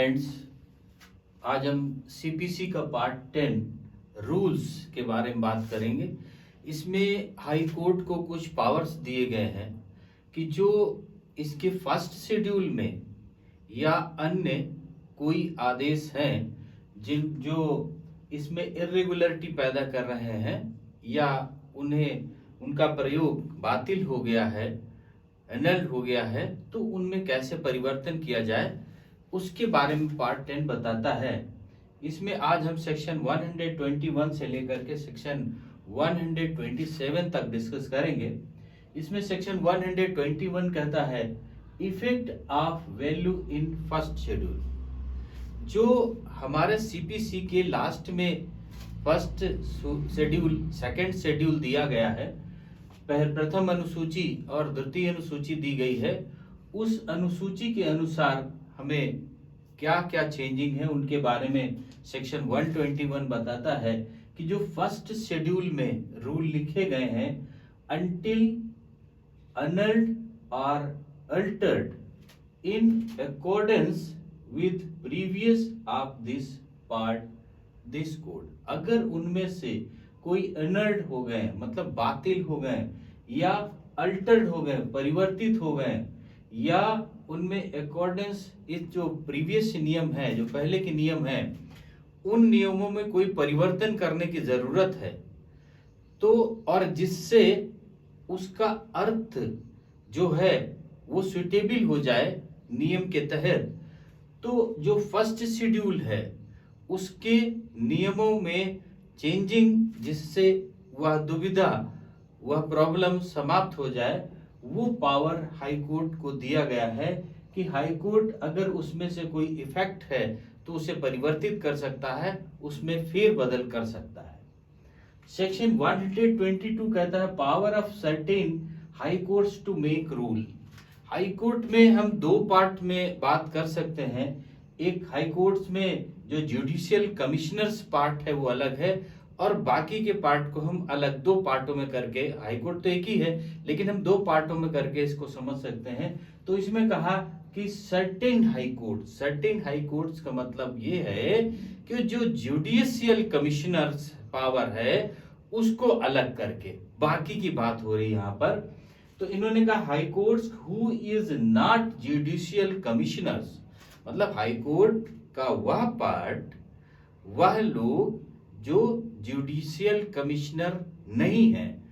Friends, आज हम CPC का पार्ट 10 रूल्स के बारे में बात करेंगे। इसमें हाई कोर्ट को कुछ पावर्स दिए गए हैं कि जो इसके फर्स्ट शेड्यूल में या अन्य कोई आदेश हैं जो इसमें इर्रेगुलरिटी पैदा कर रहे हैं या उन्हें उनका प्रयोग बातिल हो गया है, एनल्ड हो गया है, तो उनमें कैसे परिवर्तन किया जाए उसके बारे में पार्ट 10 बताता है। इसमें आज हम सेक्शन 121 से लेकर के सेक्शन 127 तक डिस्कस करेंगे। इसमें सेक्शन 121 कहता है effect of value in first schedule. जो हमारे सीपीसी के लास्ट में फर्स्ट शेड्यूल, सेकंड शेड्यूल दिया गया है, प्रथम अनुसूची और द्वितीय अनुसूची दी गई है, उस अनुसूची के अनुसार हमें क्या क्या चेंजिंग है उनके बारे में सेक्शन 121 बताता है कि जो फर्स्ट शेड्यूल में रूल लिखे गए हैं until annulled or altered in accordance with previous of this part this code, अगर उनमें से कोई annulled हो गए मतलब बातिल हो गए या अल्टर्ड हो गए, परिवर्तित हो गए, या उनमें अकॉर्डेंस इस जो प्रीवियस नियम है, जो पहले के नियम है, उन नियमों में कोई परिवर्तन करने की जरूरत है, तो और जिससे उसका अर्थ जो है वो सुटेबल हो जाए नियम के तहत, तो जो फर्स्ट शेड्यूल है उसके नियमों में चेंजिंग जिससे वह दुविधा, वह प्रॉब्लम समाप्त हो जाए, वो पावर हाई कोर्ट को दिया गया है कि हाई कोर्ट अगर उसमें से कोई इफेक्ट है तो उसे परिवर्तित कर सकता है, उसमें फेर बदल कर सकता है। सेक्शन 122 कहता है power of certain high courts to make rule. High court में हम दो पार्ट में बात कर सकते हैं। एक हाई कोर्ट्स में जो जुडिशियल कमिश्नर्स पार्ट है वो अलग है, और बाकी के पार्ट को हम अलग दो पार्टों में करके, हाई कोर्ट तो एक ही है लेकिन हम दो पार्टों में करके इसको समझ सकते हैं। तो इसमें कहा कि सर्टेन हाई कोर्ट्स का मतलब ये है कि जो जुडिशियल कमिश्नर्स पावर है उसको अलग करके बाकी की बात हो रही है यहाँ पर। तो इन्होंने कहा high courts who is not judicial commissioners, मतलब हाई कोर्ट का वह पार्ट, वह लोग जो जुडिशियल कमिश्नर नहीं है,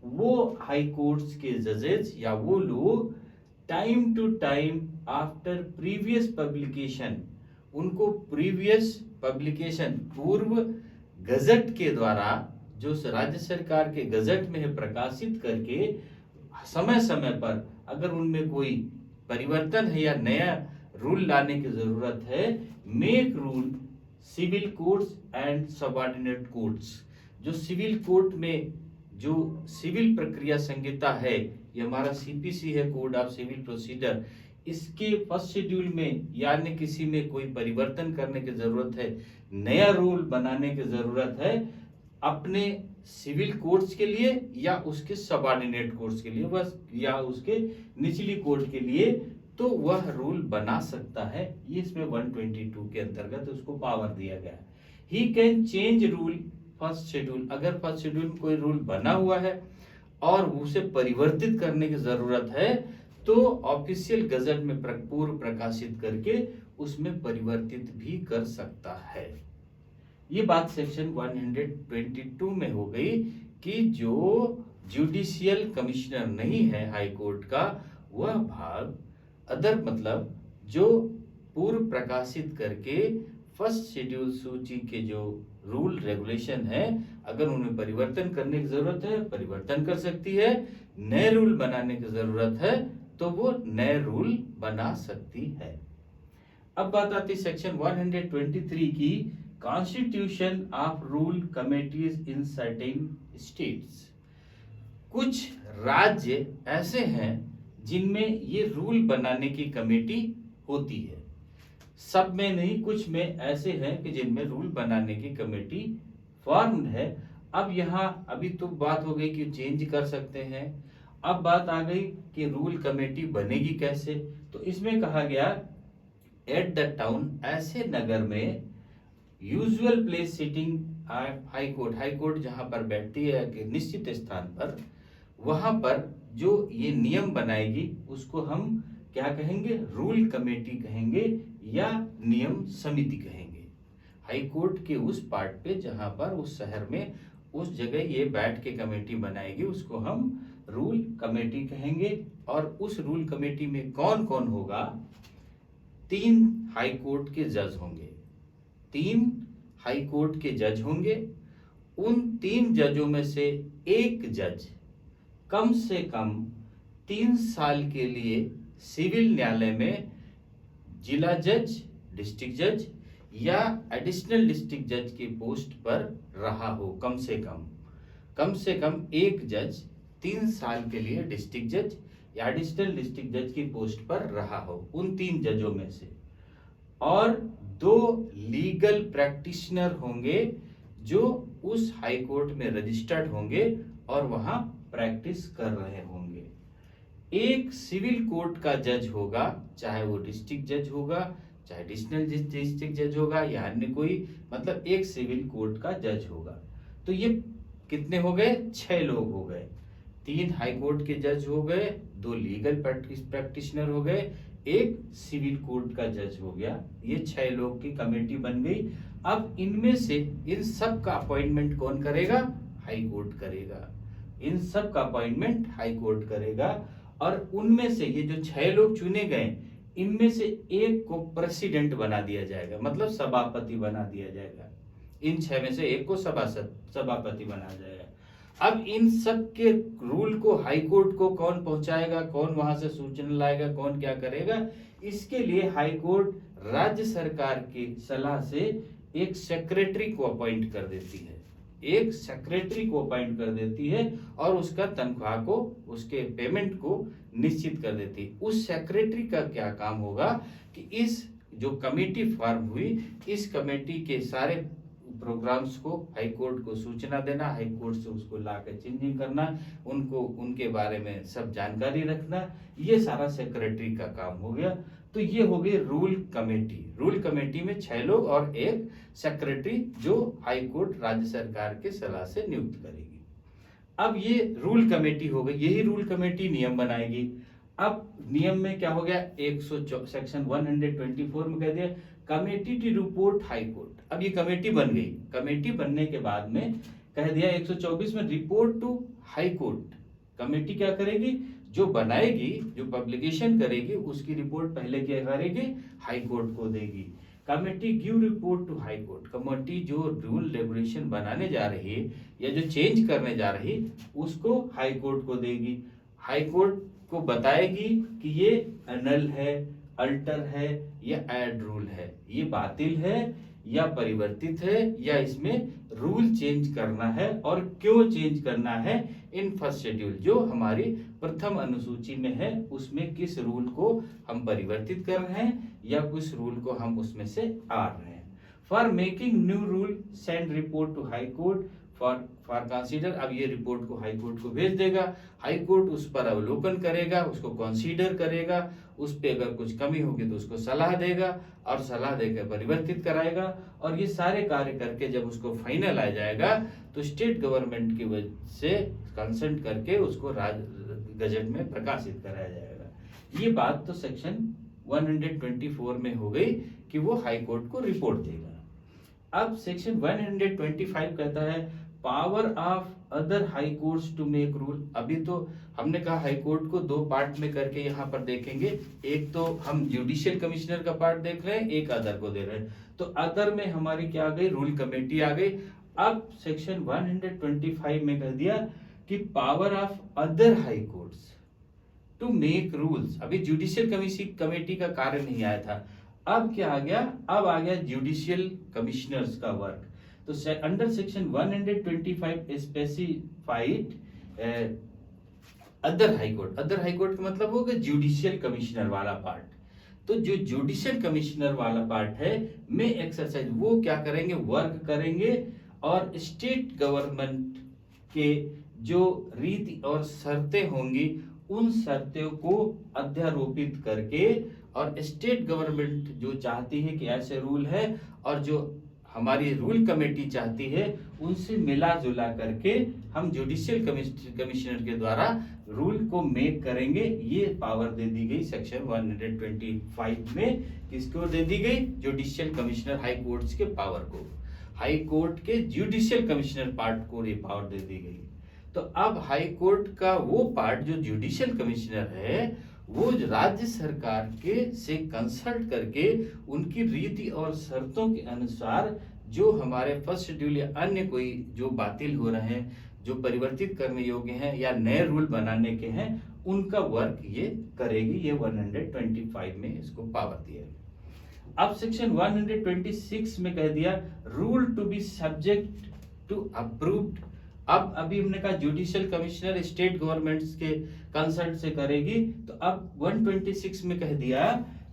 वो हाई कोर्ट्स के जजेस या वो लोग time to time after previous publication, उनको प्रीवियस पब्लिकेशन पूर्व गजट के द्वारा, जो राज्य सरकार के गजट में है, प्रकाशित करके समय समय पर अगर उनमें कोई परिवर्तन है या नया रूल लाने की जरूरत है, make rule civil courts and subordinate courts. जो सिविल कोर्ट में जो सिविल प्रक्रिया संहिता है, ये हमारा सीपीसी है, कोड ऑफ सिविल प्रोसीजर, इसके फर्स्ट शेड्यूल में यानी किसी में कोई परिवर्तन करने की जरूरत है, नया रूल बनाने की जरूरत है अपने सिविल कोर्ट्स के लिए या उसके सबऑर्डिनेट कोर्ट्स के लिए, बस, या उसके निचली कोर्ट के लिए, तो वह रूल बना सकता है। ये इसमें 122 के अंतर्गत उसको पावर दिया गया है। He can change rule first schedule, अगर फर्स्ट शेड्यूल में कोई रूल बना हुआ है और उसे परिवर्तित करने की जरूरत है तो ऑफिशियल गजट में पूर्व प्रकाशित करके उसमें परिवर्तित भी कर सकता है। ये बात सेक्शन 122 में हो गई कि जो जुडिशियल कमिश्नर नहीं है हाई कोर्ट का, वह भाग अदर, मतलब जो पूर्व प्रकाशित करके फर्स्ट शेड्यूल सूची के जो रूल रेगुलेशन है, अगर उनमें परिवर्तन करने की जरूरत है परिवर्तन कर सकती है, नए रूल बनाने की जरूरत है तो वो नए रूल बना सकती है। अब बात आती है सेक्शन 123 की, constitution of rule committees in certain states. कुछ राज्य ऐसे हैं जिनमें ये रूल बनाने की कमेटी होती है, सब में नहीं, कुछ में ऐसे हैं कि जिनमें रूल बनाने की कमेटी फॉर्म है। अब यहाँ अभी तो बात हो गई कि चेंज कर सकते हैं, अब बात आ गई कि रूल कमेटी बनेगी कैसे। तो इसमें कहा गया एट द टाउन, ऐसे नगर में usual place sitting high court, high court जहां पर बैठती है कि निश्चित स्थान पर, वहां पर जो ये नियम बनाएगी उसको हम क्या कहेंगे, रूल कमेटी कहेंगे या नियम समिति कहेंगे। हाई कोर्ट के उस पार्ट पे जहां पर उस शहर में उस जगह ये बैठ के कमेटी बनाएगी उसको हम रूल कमेटी कहेंगे। और उस रूल कमेटी में कौन कौन होगा, 3 हाई कोर्ट के जज होंगे, 3 हाई कोर्ट के जज होंगे। उन 3 जजों में से एक जज कम से कम 3 साल के लिए सिविल न्यायालय में जिला जज, डिस्ट्रिक्ट जज या एडिशनल डिस्ट्रिक्ट जज की पोस्ट पर रहा हो। कम से कम एक जज 3 साल के लिए डिस्ट्रिक्ट जज या एडिशनल डिस्ट्रिक्ट जज की पोस्ट पर रहा हो, उन 3 जजों में से। और 2 लीगल प्रैक्टिशनर होंगे जो उस हाई कोर्ट में रजिस्टर्ड होंगे और वहां प्रैक्टिस कर रहे होंगे। एक सिविल कोर्ट का जज होगा, चाहे वो डिस्ट्रिक्ट जज होगा, चाहे एडिशनल डिस्ट्रिक्ट जज होगा या अन्य कोई, मतलब एक सिविल कोर्ट का जज होगा। तो ये कितने हो गए, 6 लोग हो गए। 3 हाई कोर्ट के जज हो गए, 2 लीगल प्रैक्टिशनर हो गए, एक सिविल कोर्ट का जज हो गया। ये 6 लोग की कमेटी बन गई। अब इनमें से इन सब का अपॉइंटमेंट कौन करेगा, हाई कोर्ट करेगा। इन सब का अपॉइंटमेंट हाई कोर्ट करेगा। और उनमें से ये जो 6 लोग चुने गए, इनमें से एक को प्रेसिडेंट बना दिया जाएगा, मतलब सभापति बना दिया जाएगा। इन 6 में से एक को सभापति बना जाएगा। अब इन सब के रूल को हाई कोर्ट को कौन पहुंचाएगा, कौन वहां से सूचना लाएगा, कौन क्या करेगा, इसके लिए हाई कोर्ट राज्य सरकार की सलाह से एक सेक्रेटरी को अपॉइंट कर देती है, एक सेक्रेटरी को अपॉइंट कर देती है और उसका तनख्वाह को, उसके पेमेंट को निश्चित कर देती है। उस सेक्रेटरी का क्या काम होगा कि इस जो कमेटी फॉर्म हुई, इस कमेटी के सारे प्रोग्राम्स को हाई कोर्ट को सूचना देना, हाई कोर्ट से उसको लाकर चेंजिंग करना, उनको उनके बारे में सब जानकारी रखना, ये सारा सेक्रेटरी का काम हो गया। तो ये हो गई रूल कमेटी। रूल कमेटी में 6 लोग और एक सेक्रेटरी जो हाई कोर्ट राज्य सरकार के सलाह से नियुक्त करेगी। अब ये रूल कमेटी हो गई, यही रूल कमेटी नियम बनाएगी। अब नियम में क्या हो गया, सेक्शन 124 में कह दिया committee to report high court. अब ये कमेटी बन गई, कमेटी बनने के बाद में कह दिया 124 में report to high court. Committee क्या करेगी, जो बनाएगी, जो पब्लिकेशन करेगी, उसकी रिपोर्ट पहले क्या करेगी, हाई कोर्ट को देगी। Committee give report to high court. Committee जो रूल रेगुलेशन बनाने जा रही है या जो चेंज करने जा रही है उसको हाई कोर्ट को देगी। हाई कोर्ट को बताएगी कि ये अनल है, अल्टर है या ऐड रूल है, ये बातिल है या परिवर्तित है या इसमें रूल चेंज करना है और क्यों चेंज करना है। इन फर्स्ट शेड्यूल जो हमारी प्रथम अनुसूची में है उसमें किस रूल को हम परिवर्तित कर रहे हैं या किस रूल को हम उसमें से आ रहे हैं। For making new rule send report to high court for consider. अब ये रिपोर्ट को हाई कोर्ट को भेज देगा, हाई कोर्ट उस पर अवलोकन करेगा, उसको कंसीडर करेगा, उस पे अगर कुछ कमी होगी तो उसको सलाह देगा और सलाह देकर परिवर्तित कराएगा। और ये सारे कार्य करके जब उसको फाइनल आ जाएगा तो स्टेट गवर्नमेंट की वजह से कंसल्ट करके उसको गजट में प्रकाशित कराया जाएगा। ये बात तो सेक्शन 124 में हो गई कि वो हाई कोर्ट को रिपोर्ट देगा। अब सेक्शन 125 कहता है power of other high courts to make rule. अभी तो हमने कहा हाई कोर्ट को 2 पार्ट में करके यहाँ पर देखेंगे, एक तो हम जुडिशियल कमिश्नर का पार्ट देख रहे हैं, एक अदर को दे रहे हैं। तो अदर में हमारी क्या आ गई, रूल कमेटी आ गई। अब सेक्शन 125 में कह दिया कि power of other high courts to make rules. अभी जुडिशियल कमेटी का कार्य नहीं आया था, अब क्या आ गया, अब आ गया जुडिशियल कमिश्नर्स का वर्क। तो under section 125 specified other high court. Other high court का मतलब होगा जुडिशियल कमिश्नर वाला पार्ट। तो जो जुडिशियल कमिश्नर वाला पार्ट है में एक्सरसाइज वो क्या करेंगे, वर्क करेंगे और स्टेट गवर्नमेंट के जो रीति और शर्तें होंगी उन शर्तों को अध्यारोपित करके और स्टेट गवर्नमेंट जो चाहती है कि ऐसे रूल है और जो हमारी रूल कमेटी चाहती है उनसे मिला जुला करके हम जुडिशियल कमिश्नर के द्वारा रूल को मेक करेंगे। ये पावर दे दी गई सेक्शन 125 में। किसको दे दी गई? जुडिशियल कमिश्नर हाई कोर्ट्स के पावर को, हाई कोर्ट के जुडिशियल कमिश्नर पार्ट को ये पावर दे दी गई। तो अब हाई कोर्ट का वो पार्ट जो जुडिशियल कमिश्नर है वो राज्य सरकार के से कंसल्ट करके उनकी रीति और शर्तों के अनुसार जो हमारे फर्स्ट शेड्यूल या अन्य कोई जो बातिल हो रहे हैं, जो परिवर्तित करने योग्य हैं या नए रूल बनाने के हैं, उनका वर्क ये करेगी। ये 125 में इसको पावर दिया है। अब सेक्शन 126 में कह दिया rule to be subject to approved. अब अभी हमने कहा जुडिशियल कमिश्नर स्टेट गवर्नमेंट्स के कंसल्ट से करेगी, तो अब 126 में कह दिया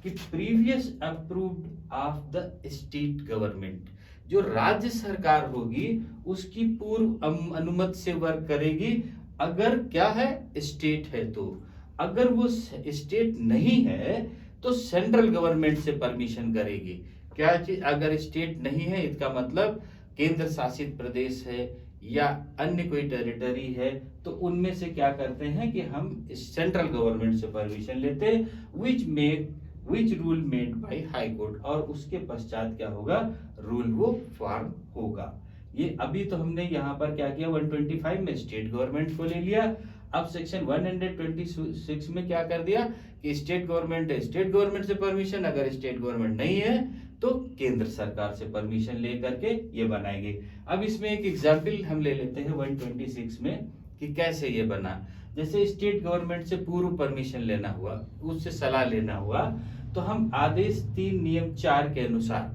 कि previous approved of the state government, जो राज्य सरकार होगी उसकी पूर्व अनुमति से वर्क करेगी। अगर क्या है? स्टेट है तो, अगर वो स्टेट नहीं है तो सेंट्रल गवर्नमेंट से परमिशन करेगी। क्या चीज? अगर स्टेट नहीं है इसका मतलब केंद्र शासित प्रदेश है या अन्य कोई टेरिटरी है, तो उनमें से क्या करते हैं कि हम सेंट्रल गवर्नमेंट से परमिशन लेते हैं which rule made by high court, और उसके पश्चात क्या होगा? रूल वो फॉर्म होगा। ये अभी तो हमने यहाँ पर क्या किया? 125 में स्टेट गवर्नमेंट को ले लिया। अब सेक्शन 126 में क्या कर दिया कि स्टेट गवर्नमेंट है, स्टेट गवर्नमेंट से परमिशन, अगर स्टेट गवर्नमेंट नहीं है तो केंद्र सरकार से परमिशन ले करके ये बनाएंगे। अब इसमें एक एग्जाम्पल हम ले लेते हैं 126 में कि कैसे ये बना। जैसे स्टेट गवर्नमेंट से पूर्व परमिशन लेना हुआ, उससे सलाह लेना हुआ, तो हम आदेश 3 नियम 4 के अनुसार,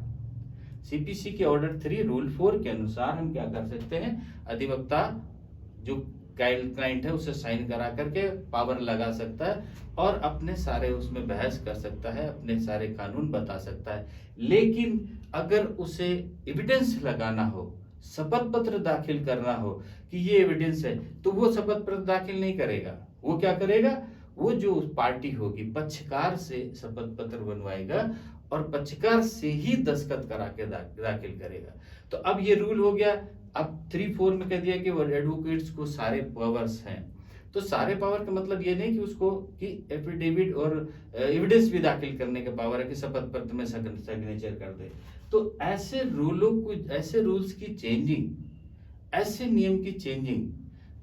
सीपीसी के ऑर्डर 3 रूल 4 के अनुसार हम क्या कर सकते हैं? अधिवक्ता जो क्लाइंट है उसे साइन करा करके पावर लगा सकता है और अपने सारे उसमें बहस कर सकता है, अपने सारे कानून बता सकता है। लेकिन अगर उसे एविडेंस लगाना हो, शपथ पत्र दाखिल करना हो कि ये एविडेंस है, तो वो शपथ पत्र दाखिल नहीं करेगा। वो क्या करेगा? वो जो पार्टी होगी पक्षकार से शपथ पत्र बनवाएगा और पक्षकार से ही दस्तखत करा के दाखिल करेगा। तो अब ये रूल हो गया। अब 3-4 में कह दिया कि एडवोकेट्स को सारे पावर्स हैं। तो सारे पावर का मतलब ये नहीं कि उसको कि एफिडेविट और एविडेंस भी दाखिल करने का पावर है कि शपथ पत्र में सिग्नेचर कर दे। तो ऐसे रूलों को, ऐसे रूल्स की चेंजिंग, ऐसे नियम की चेंजिंग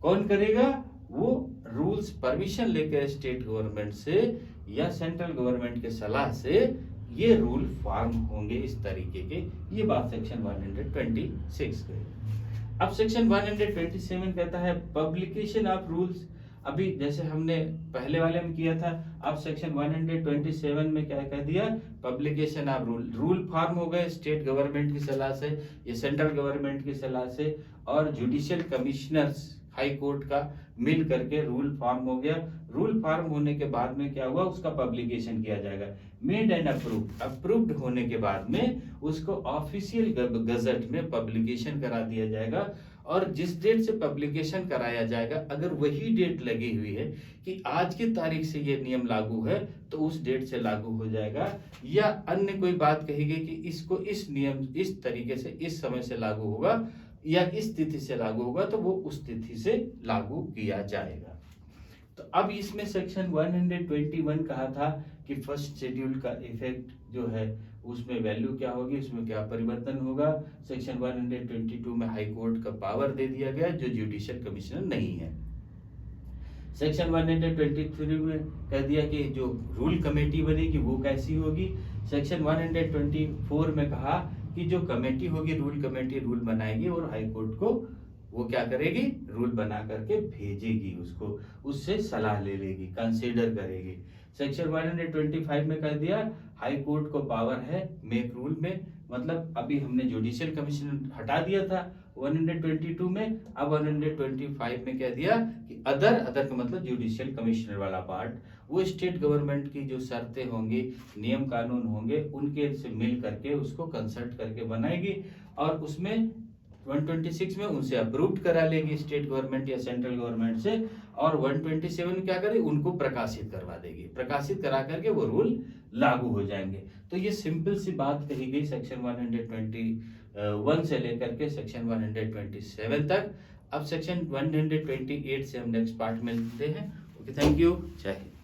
कौन करेगा? वो रूल्स परमिशन लेकर स्टेट गवर्नमेंट से या सेंट्रल गवर्नमेंट के सलाह से ये रूल फॉर्म होंगे इस तरीके के। ये बात सेक्शन 126 के। अब सेक्शन 127 कहता है पब्लिकेशन ऑफ रूल्स। अभी जैसे हमने पहले वाले में किया था, अब सेक्शन 127 में क्या कह दिया? पब्लिकेशन ऑफ रूल फॉर्म हो गए स्टेट गवर्नमेंट की सलाह से, ये सेंट्रल गवर्नमेंट की सलाह से, और जुडिशियल कमिश्नर्स हाई कोर्ट का मिल करके रूल फॉर्म हो गया। रूल फॉर्म होने के बाद में क्या हुआ? उसका पब्लिकेशन किया जाएगा। मेड एंड अप्रूव्ड होने के बाद में उसको ऑफिशियल गजट में पब्लिकेशन करा दिया जाएगा। और जिस डेट से पब्लिकेशन कराया जाएगा, अगर वही डेट लगी हुई है कि आज की तारीख से ये नियम लागू है, तो उस डेट से लागू हो जाएगा। या अन्य कोई बात कही गई कि इसको इस नियम इस तरीके से इस समय से लागू होगा या इस तिथि से लागू होगा, तो वो उस तिथि से लागू किया जाएगा। तो अब इसमें सेक्शन 121 कहा था कि फर्स्ट शेड्यूल का इफेक्ट जो है उसमें वैल्यू क्या होगी, उसमें क्या परिवर्तन होगा। सेक्शन 122 में हाई कोर्ट का पावर दे दिया गया जो जुडिशियल कमिश्नर नहीं है। सेक्शन 123 में कह दिया कि जो रूल कमेटी बनेगी वो कैसी होगी। सेक्शन 124 में कहा कि जो कमेटी होगी रूल कमेटी रूल बनाएगी और हाई कोर्ट को वो क्या करेगी? रूल बना करके भेजेगी, उसको उससे सलाह ले लेगी, कंसीडर करेगी। सेक्शन 125 में कह दिया हाई कोर्ट को पावर है मेक रूल में, मतलब अभी हमने जुडिशियल कमिश्नर हटा दिया था 122 में, अब 125 में कह दिया कि अदर का मतलब जुडिशियल कमिश्नर वाला पार्ट, वो स्टेट गवर्नमेंट की जो शर्तें होंगी, नियम कानून होंगे, उनके से मिल करके उसको कंसल्ट करके बनाएगी और उसमें 126 में उनसे अप्रूव्ड करा लेगी स्टेट गवर्नमेंट या सेंट्रल गवर्नमेंट से, और 127 क्या करे, उनको प्रकाशित करवा देगी। प्रकाशित करा करके वो रूल लागू हो जाएंगे। तो ये सिंपल सी बात कही गई सेक्शन 121 से लेकर के सेक्शन 127 तक। अब सेक्शन 128 से हम नेक्स्ट पार्ट में मिलते हैं। ओके, थैंक यू, जय हिंद।